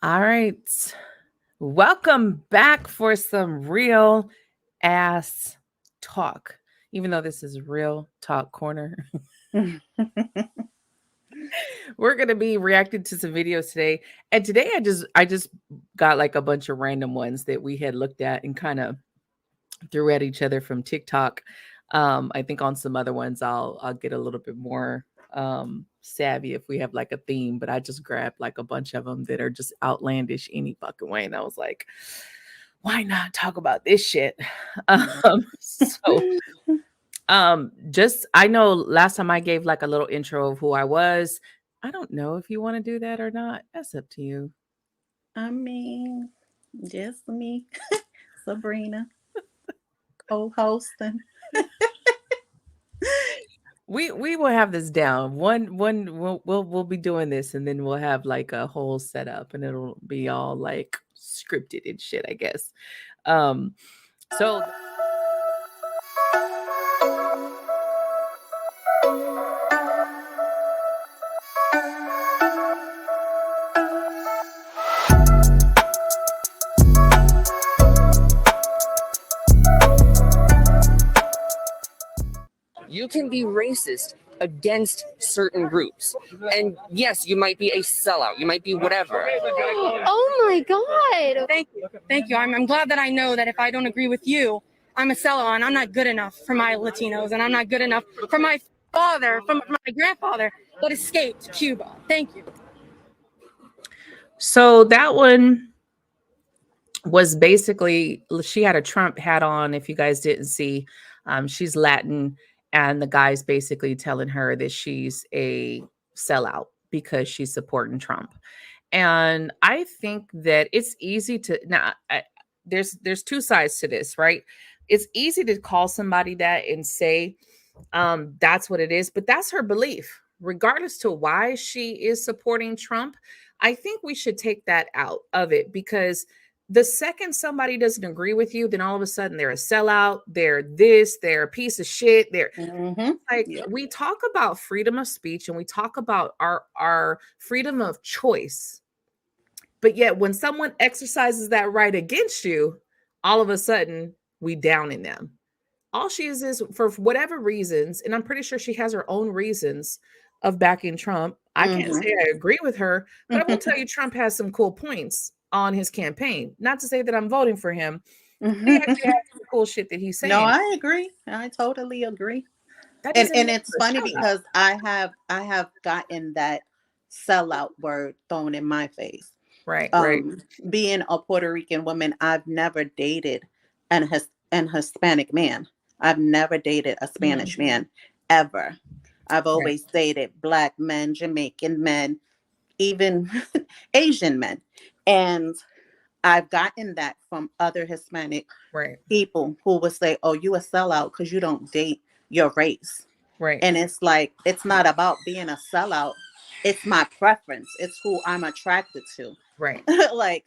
All right. Welcome back for some real ass talk. Even though this is real talk corner, we're going to be reacting to some videos today. And today I just got like a bunch of random ones that we had looked at and kind of threw at each other from TikTok. I think on some other ones I'll get a little bit more savvy if we have like a theme, but I just grabbed like a bunch of them that are just outlandish any fucking way. And I was like, why not talk about this shit? So just I know last time I gave like a little intro of who I was. I don't know if you want to do that or not. That's up to you. I mean, just me, Sabrina, co-hosting. We will have this down. One we'll be doing this and then we'll have like a whole setup and it'll be all like scripted and shit, I guess. Um so You can be racist against certain groups. And yes, you might be a sellout. You might be whatever. Oh my God. Thank you. Thank you. I'm glad that I know that if I don't agree with you, I'm a sellout and I'm not good enough for my Latinos and I'm not good enough for my father, for my grandfather that escaped Cuba. Thank you. so that one was basically she had a Trump hat on. If you guys didn't see, she's Latin, and the guy's basically telling her that she's a sellout because she's supporting Trump. And I think that it's easy to now. There's two sides to this, right? It's easy to call somebody that and say that's what it is, but that's her belief, regardless to why she is supporting Trump. I think we should take that out of it because the second somebody doesn't agree with you, then all of a sudden they're a sellout, they're this, they're a piece of shit. They're Mm-hmm. like Yep. we talk about freedom of speech and we talk about our freedom of choice. But yet when someone exercises that right against you, all of a sudden we down in them. All she is for whatever reasons, and I'm pretty sure she has her own reasons of backing Trump. I can't Mm-hmm. say I agree with her, but I will tell you Trump has some cool points on his campaign. Not to say that I'm voting for him, but he actually has some cool shit that he's No, saying. I agree. I totally agree. That And doesn't and make it's him a funny shout out. because I have gotten that sellout word thrown in my face. Right, right. Being a Puerto Rican woman, I've never dated an Hispanic man. I've never dated a Mhm. Spanish man ever. I've Right, always dated black men, Jamaican men, even Asian men. And I've gotten that from other Hispanic right, people who would say, "Oh, you a sellout because you don't date your race." right, And it's like it's not about being a sellout. It's my preference. It's who I'm attracted to. right, Like,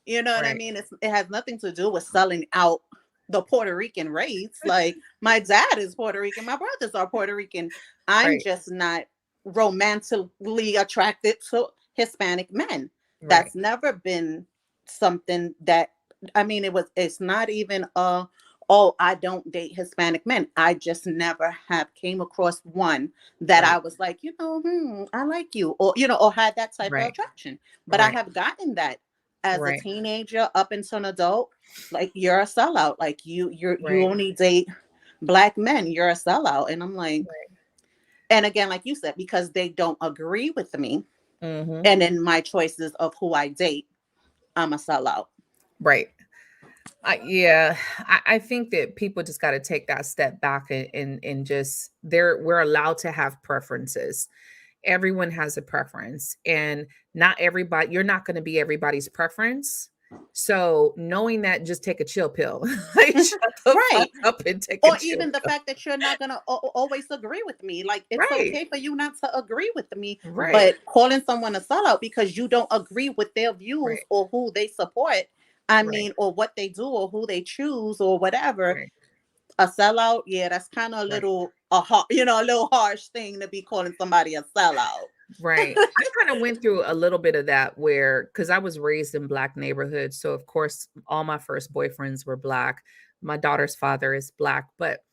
you know what I right, mean? It has nothing to do with selling out the Puerto Rican race. Like, my dad is Puerto Rican, my brothers are Puerto Rican. I'm right, just not romantically attracted to Hispanic men. right, That's never been something that I mean it's not even a oh, I don't date Hispanic men. I just never have came across one that right, I was like, I like you, or or had that type of right, attraction. But I right, have gotten that as a right, teenager up until an adult. Like, you're a sellout. Like, you right, only date black men. You're a sellout. And I'm like, right. and again, like you said, because they don't agree with me, Mm-hmm. and in my choices of who I date, I'm a sellout. Right. Yeah, I think that people just got to take that step back and just we're allowed to have preferences. Everyone has a preference, and not everybody. You're not going to be everybody's preference. So knowing that, just take a chill pill. Like shut the fuck Right. up and take a Or chill even the pill. fact that you're not gonna always agree with me. Like, it's Right, okay for you not to agree with me, right, but calling someone a sellout because you don't agree with their views right, or who they support, I right, mean, or what they do or who they choose or whatever, right, a sellout, yeah, that's kind of a right. little a little harsh thing to be calling somebody a sellout. Right. I kind of went through a little bit of that where, because I was raised in Black neighborhoods. So, of course, all my first boyfriends were Black. My daughter's father is Black. But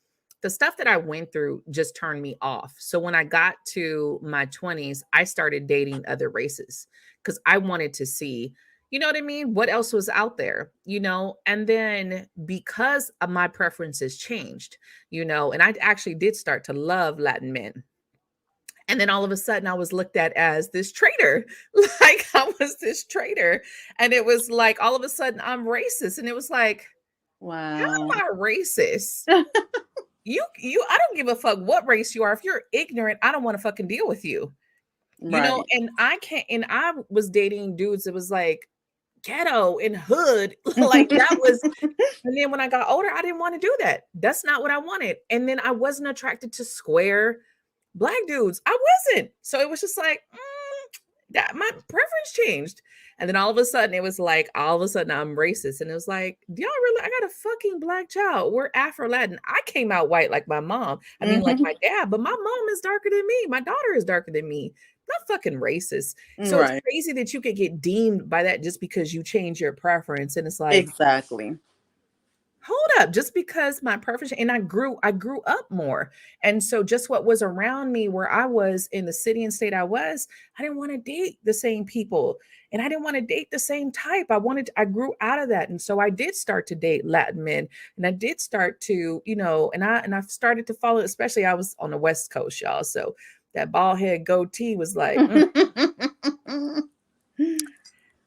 the stuff that I went through just turned me off. So, when I got to my 20s, I started dating other races because I wanted to see, you know what I mean? What else was out there, you know? And then because of my preferences changed, you know, and I actually did start to love Latin men, and then all of a sudden I was looked at as this traitor. Like I was this traitor. And it was like all of a sudden I'm racist. And it was like, how Wow. am I racist? You I don't give a fuck what race you are. If you're ignorant, I don't want to fucking deal with you. You know, Right. and I can't, and I was dating dudes that was like ghetto and hood. Like that was, and then when I got older, I didn't want to do that. That's not what I wanted. And then I wasn't attracted to square Black dudes. I wasn't. So it was just like, that my preference changed. And then all of a sudden, it was like, all of a sudden, I'm racist. And it was like, do y'all really? I got a fucking Black child. We're Afro Latin. I came out white like my mom. I mean, like my dad, but my mom is darker than me. My daughter is darker than me. Not fucking racist. So it's Right. crazy that you could get deemed by that just because you change your preference. And it's like, Exactly. hold up, just because my preference, and I grew up more. And so just what was around me where I was in the city and state I didn't want to date the same people, and I didn't want to date the same type. I grew out of that. And so I did start to date Latin men, and I did start to, you know, and I've started to follow, especially I was on the West Coast, y'all. So that bald head goatee was like,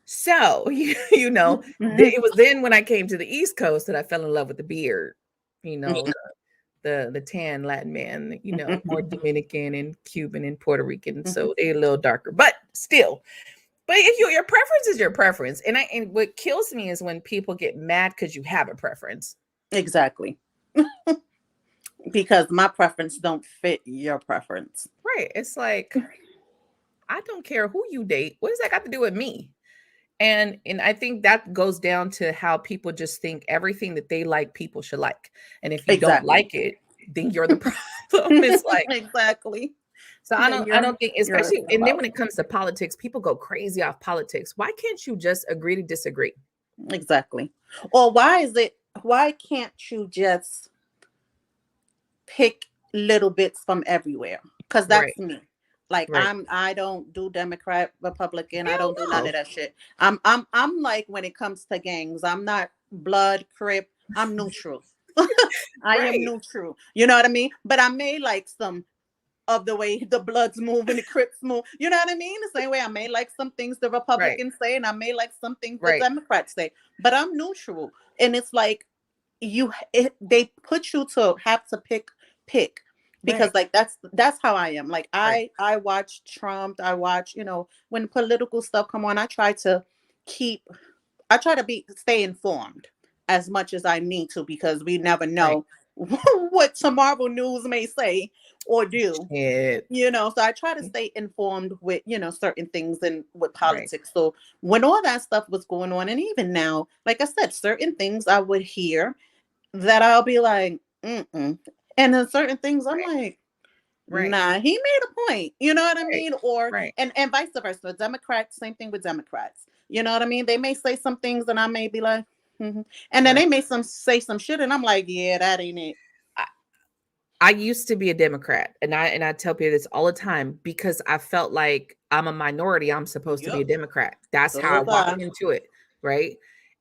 So, you know, it was then when I came to the East Coast that I fell in love with the beard, you know, the tan Latin man, you know, more Dominican and Cuban and Puerto Rican. So they're a little darker, but still. But if your preference is your preference. And what kills me is when people get mad because you have a preference. Exactly. Because my preference don't fit your preference. Right. It's like, I don't care who you date. What does that got to do with me? And I think that goes down to how people just think everything that they like, people should like. And if you don't like it, then you're the problem. It's like, exactly. so I don't think, you're a especially, and then sellout. when it comes to politics, people go crazy off politics. Why can't you just agree to disagree? Exactly. Or why can't you just pick little bits from everywhere? Because that's Right. me. Like Right. I don't do Democrat, Republican. I Hell don't do none no. of that shit. I'm like, when it comes to gangs, I'm not blood, crip. I'm neutral. I am Right. neutral. You know what I mean? But I may like some of the way the Bloods move and the Crips move. You know what I mean? The same way I may like some things the Right. Republicans say, and I may like some things the Right. Democrats say. But I'm neutral, and it's like they put you to have to pick because Right. like that's how I am. Like Right. I watch Trump. I watch, you know, when political stuff come on. Keep I try to stay informed as much as I need to, because we never Right. know what tomorrow news may say or do. Shit. You know, so I try to stay informed with, you know, certain things and with Right. politics. So when all that stuff was going on, and even now, like I said, certain things I would hear that I'll be like, mm-mm. And then certain things I'm Right. like, Right. nah, he made a point. You know what I Right. mean? Or Right. and vice versa. Democrats, same thing with Democrats. You know what I mean? They may say some things and I may be like, and then Right. they may say some shit and I'm like, yeah, that ain't it. I used to be a Democrat, and I tell people this all the time because I felt like I'm a minority. I'm supposed to be a Yep. Democrat. That's So how I was I. walked into it, right?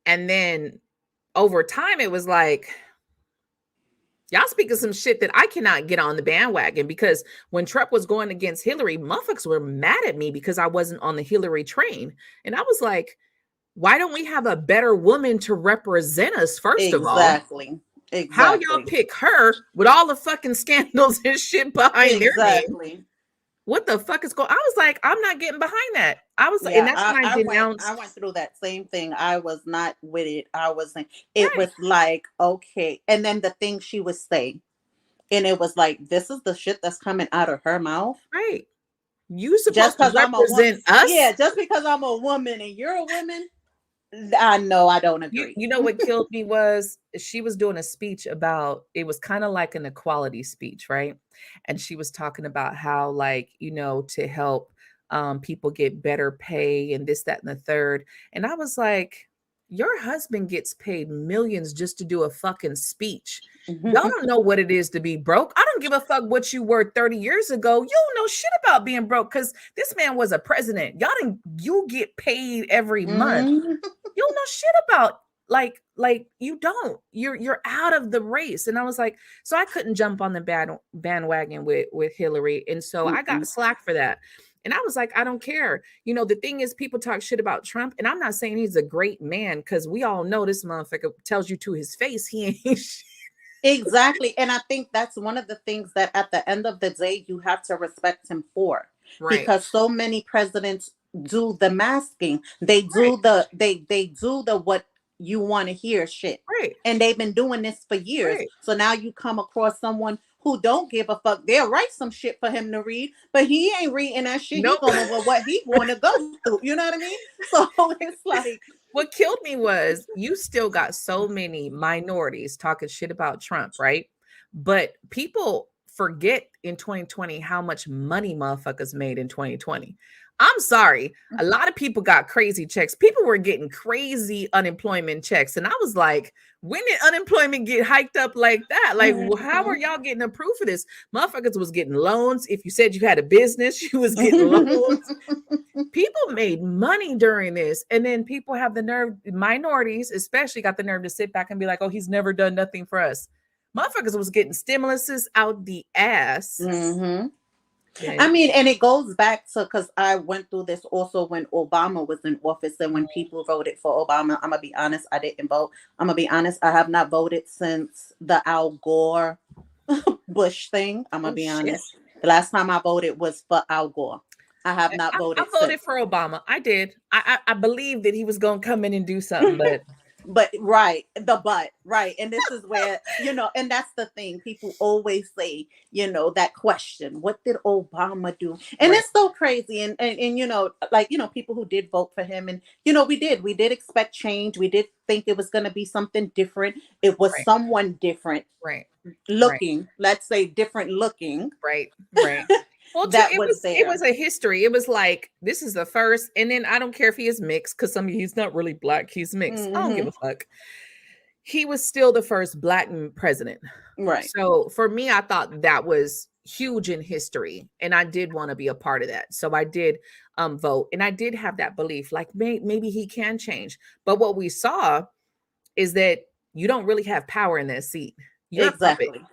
And then over time, it was like y'all speaking some shit that I cannot get on the bandwagon, because when Trump was going against Hillary, motherfuckers were mad at me because I wasn't on the Hillary train, and I was like, why don't we have a better woman to represent us? First of all, Exactly. how y'all Exactly. pick her with all the fucking scandals and shit behind their name? Exactly. What the fuck is going? I was like, I'm not getting behind that. I was like, and Yeah, that's when I I denounced. went through that same thing. I was not with it. I wasn't. It Right, was like, okay. And then the thing she would say, and it was like, this is the shit that's coming out of her mouth. right. You Just supposed to because I'm a woman. represent us. Yeah, just because I'm a woman and you're a woman, I know I don't You agree. you know what killed me was she was doing a speech about, it was kind of like an equality speech, right? And she was talking about how, like, you know, to help people get better pay and this, that, and the third. And I was like, your husband gets paid millions just to do a fucking speech. Y'all don't know what it is to be broke. I don't give a fuck what you were 30 years ago. You don't know shit about being broke because this man was a president. You get paid every month. You don't know shit about like you don't. You're out of the race. And I was like, so I couldn't jump on the bandwagon with Hillary. And so I got slack for that. And I was like, I don't care. You know, the thing is, people talk shit about Trump. And I'm not saying he's a great man because we all know this motherfucker tells you to his face he ain't shit. Exactly. And I think that's one of the things that at the end of the day, you have to respect him for. Right. Because so many presidents do the masking. They do they do the what you want to hear shit. Right. And they've been doing this for years. Right. So now you come across someone who don't give a fuck. They'll write some shit for him to read, but he ain't reading that shit. Nope. He's going over what he want to go through. You know what I mean? So it's like, what killed me was you still got so many minorities talking shit about Trump, right? But people forget in 2020 how much money motherfuckers made in 2020. I'm sorry. A lot of people got crazy checks. People were getting crazy unemployment checks. And I was like, when did unemployment get hiked up like that? Like, how are y'all getting approved for this? Motherfuckers was getting loans. If you said you had a business, you was getting loans. People made money during this. And then people have the nerve, minorities especially, got the nerve to sit back and be like, oh, he's never done nothing for us. Motherfuckers was getting stimuluses out the ass. Mm-hmm. Yeah. I mean, and it goes back to, because I went through this also when Obama was in office, and when people voted for Obama, I'm gonna be honest, I didn't vote. I'm gonna be honest, I have not voted since the Al Gore Bush thing. I'm gonna be honest. The last time I voted was for Al Gore. I have not voted. I voted for Obama. I did. I believed that he was gonna come in and do something, but right. And this is where, you know, and that's the thing. People always say, you know, that question, what did Obama do? And it's so crazy. And you know, like, you know, people who did vote for him, and, you know, we did expect change. We did think it was going to be something different. It was someone different. Looking, let's say different looking. Right. Well, it was a history. It was like, this is the first, and then I don't care if he is mixed, because he's not really black, he's mixed. I don't give a fuck. He was still the first black president. Right. So for me, I thought that was huge in history, and I did want to be a part of that. So I did vote, and I did have that belief, like maybe he can change. But what we saw is that you don't really have power in that seat. You're exactly. a puppet.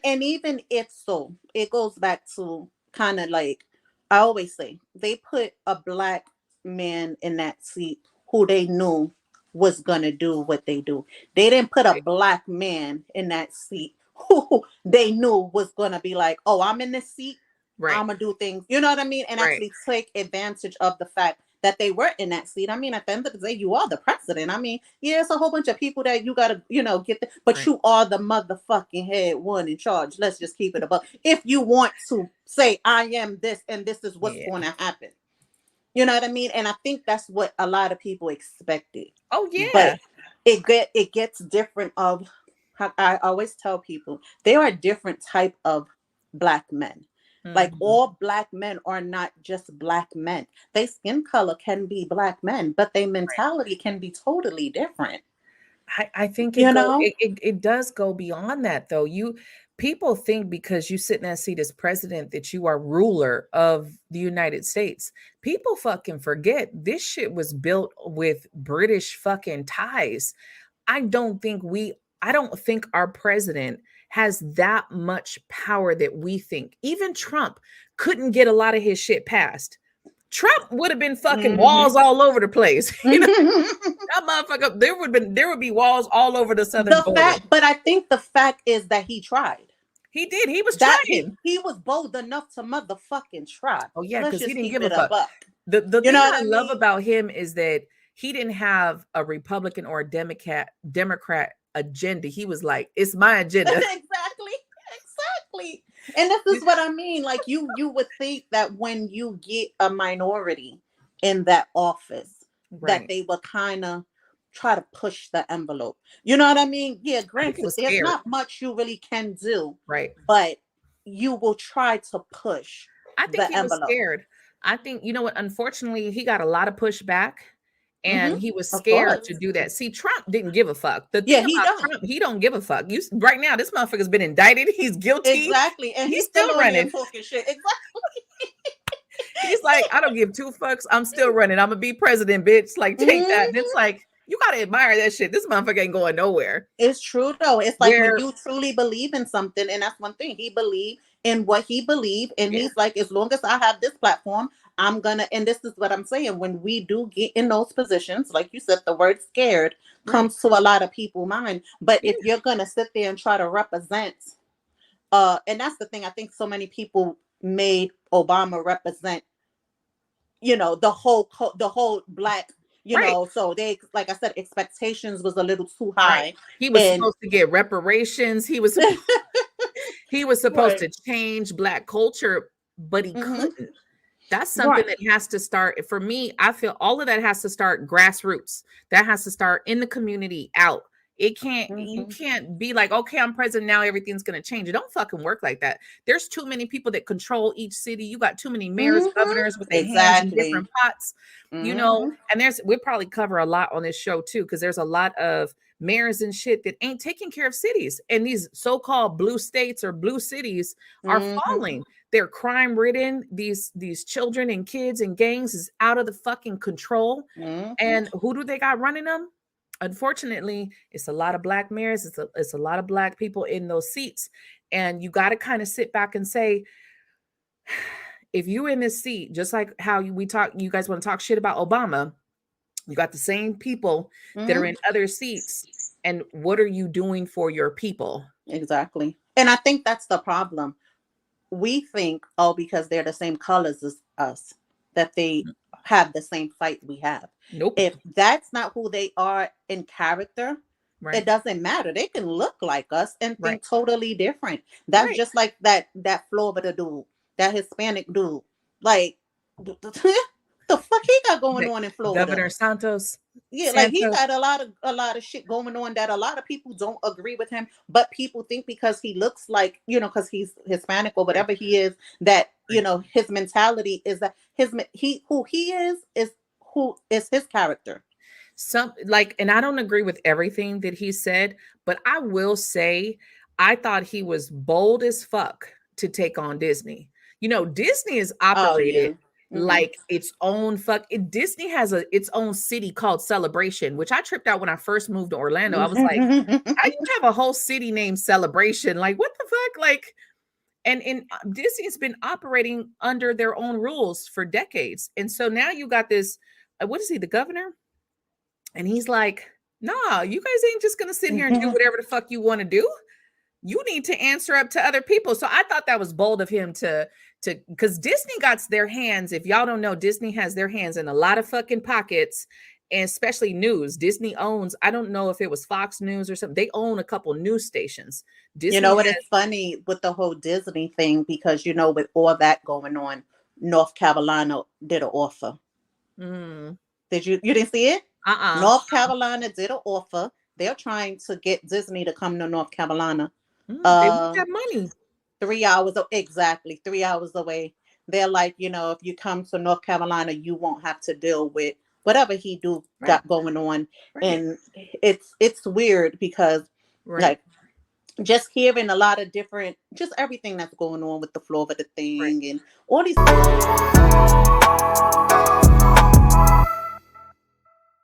And even if so, it goes back to kind of like, I always say, they put a black man in that seat who they knew was gonna do what they do. They didn't put a black man in that seat who they knew was gonna be like, oh, I'm in this seat, I'm gonna do things, you know what I mean? And actually take advantage of the fact that they were in that seat. I mean, at the end of the day, you are the president. I mean, yeah, it's a whole bunch of people that you gotta, you know, get but you are the motherfucking head one in charge. Let's just keep it above. If you want to say, I am this and this is what's going to happen. You know what I mean? And I think that's what a lot of people expected. Oh yeah. But it gets different of, I always tell people, there are different type of black men. Like, all black men are not just black men. Their skin color can be black men, but their mentality can be totally different. I think it does go beyond that, though. People think because you sit in that seat as president that you are ruler of the United States. People fucking forget this shit was built with British fucking ties. I don't think our president has that much power that we think. Even Trump couldn't get a lot of his shit passed. Trump would have been fucking walls all over the place. You know? That motherfucker, there would be walls all over the southern border. But I think the fact is that he tried. He did. He was trying. He was bold enough to motherfucking try. Oh yeah, because he didn't give a fuck. The thing I love about him is that he didn't have a Republican or a Democrat agenda. He was like, it's my agenda. Exactly. And this is what I mean. Like, you would think that when you get a minority in that office, that they would kind of try to push the envelope. You know what I mean? Yeah, granted, there's not much you really can do. Right. But you will try to push I think the he was envelope. scared. I think, you know what, unfortunately, he got a lot of pushback and he was Of scared to course. do that. See, Trump didn't give a fuck. The Yeah, thing he about don't. Trump, he don't give a fuck. Right now, this motherfucker's been indicted. He's guilty. Exactly. And He's he's still still on there running. talking shit. Exactly. He's like, I don't give two fucks. I'm still running. I'm gonna be president, bitch. Like, take that. And it's like, you gotta admire that shit. This motherfucker ain't going nowhere. It's true though. It's like when Where you truly believe in something, and that's one thing. He believed in what he believed, and Yeah. he's like, as long as I have this platform, I'm gonna. And this is what I'm saying. When we do get in those positions, like you said, the word "scared" comes to a lot of people's mind. But Yeah. if you're gonna sit there and try to represent, and that's the thing. I think so many people made Obama represent, the whole black. Right. So they, like I said, expectations was a little too Right. high, He was and supposed to get reparations. He was supposed right. to change black culture, but he Mm-hmm. couldn't. That's something Right. that has to start. For me, I feel all of that has to start grassroots. That has to start in the community, out. You can't be like, okay, I'm president now, everything's gonna change. It don't fucking work like that. There's too many people that control each city. You got too many mayors, governors with their hands in Exactly. different pots, and we'll probably cover a lot on this show too, because there's a lot of mayors and shit that ain't taking care of cities. And these so-called blue states or blue cities are falling. They're crime ridden. These children and kids and gangs is out of the fucking control. And who do they got running them? Unfortunately, it's a lot of black mayors. It's a lot of black people in those seats. And you got to kind of sit back and say, if you're in this seat, just like how you guys want to talk shit about Obama, you got the same people that are in other seats. And what are you doing for your people? Exactly. And I think that's the problem. We think, because they're the same colors as us, that they have the same fight we have. Nope. If that's not who they are in character, Right. it doesn't matter. They can look like us and think Right. totally different. That's Right. just like that Florida dude, that Hispanic dude. Like, the fuck he got going on in Florida? Governor Santos. Yeah, like he got a lot of shit going on that a lot of people don't agree with him, but people think because he looks like, because he's Hispanic or whatever he is, that his mentality is that who he is who is his character. And I don't agree with everything that he said, but I will say I thought he was bold as fuck to take on Disney. Disney is operated like its own Disney has its own city called Celebration, which I tripped out when I first moved to Orlando. I was like, how you have a whole city named Celebration? Like, what the fuck? Like, and Disney's been operating under their own rules for decades. And so now you got this, what is he, the governor? And he's like, nah, you guys ain't just going to sit here and do whatever the fuck you want to do. You need to answer up to other people. So I thought that was bold of him because Disney got their hands. If y'all don't know, Disney has their hands in a lot of fucking pockets, and especially news. Disney owns, I don't know if it was Fox News or something. They own a couple news stations. Disney It's funny with the whole Disney thing, because, with all that going on, North Carolina did an offer. Did you didn't see it? North Carolina did an offer. They're trying to get Disney to come to North Carolina. They want that money. 3 hours, exactly 3 hours away. They're like, if you come to North Carolina, you won't have to deal with whatever he got going on. And it's weird because like just hearing a lot of different, just everything that's going on with the Florida thing and all these.